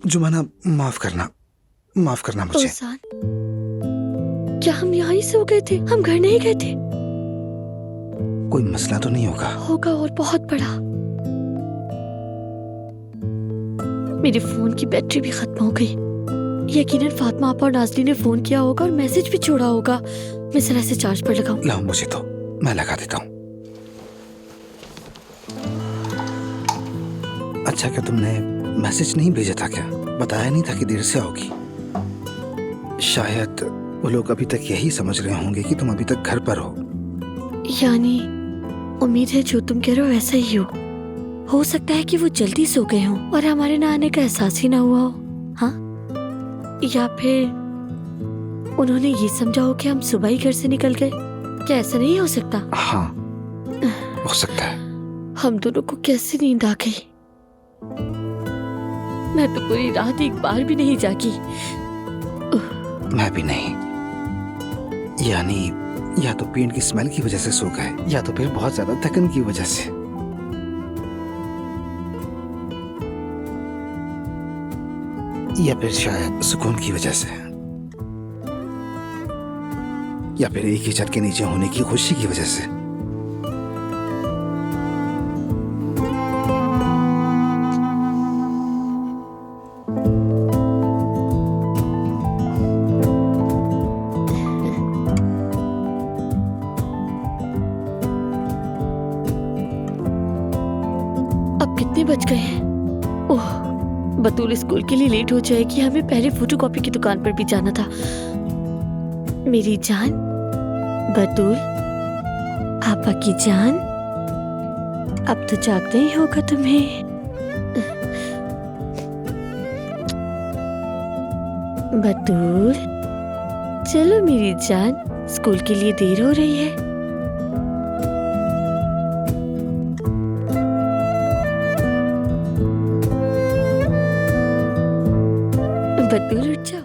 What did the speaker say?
जुमाना, माफ करना मुझे। ओसान, क्या हम यहाँ ही सो गए थे? हम घर नहीं गए थे? कोई मसला तो नहीं होगा? होगा, और बहुत बड़ा। मेरे फोन की बैटरी भी खत्म हो गई। यकीनन फातिमा आपा और नाज़ली ने फोन किया होगा और मैसेज भी छोड़ा होगा। मैं जरा से चार्ज पर लगाऊं। लाओ मुझे तो, मैं लगा देता हूँ। अच्छा, क्या तुमने मैसेज नहीं भेजा था? क्या बताया नहीं था कि देर से आओगी? शायद वो लोग अभी तक यही समझ रहे होंगे कि तुम अभी तक घर पर हो। यानी उम्मीद है जो तुम कह रहे हो ऐसा ही हो सकता है कि वो जल्दी सो गए हों और हमारे ना आने का एहसास ही ना हुआ हो। हाँ, या फिर उन्होंने ये समझा हो कि हम सुबह ही घर से निकल गए। क्या ऐसा नहीं हो सकता? हाँ, हो सकता है। हम दोनों को कैसे नींद आ गई? मैं तो पूरी रात एक बार भी नहीं जागी। मैं भी नहीं। यानी या तो पेंट की स्मेल की वजह से सो गए, या तो फिर बहुत ज्यादा थकन की वजह से। या फिर शायद सुकून की वजह से, या फिर एक ही छत के नीचे होने की खुशी की वजह से। अब कितने बज गए हैं? ओह, बतूल स्कूल के लिए लेट हो जाएगी। हमें पहले फोटोकॉपी की दुकान पर भी जाना था। मेरी जान बतूल, आपा की जान, अब तो जागना ही होगा तुम्हें। बतूल, चलो मेरी जान, स्कूल के लिए देर हो रही है। बतूल, उठ जाओ।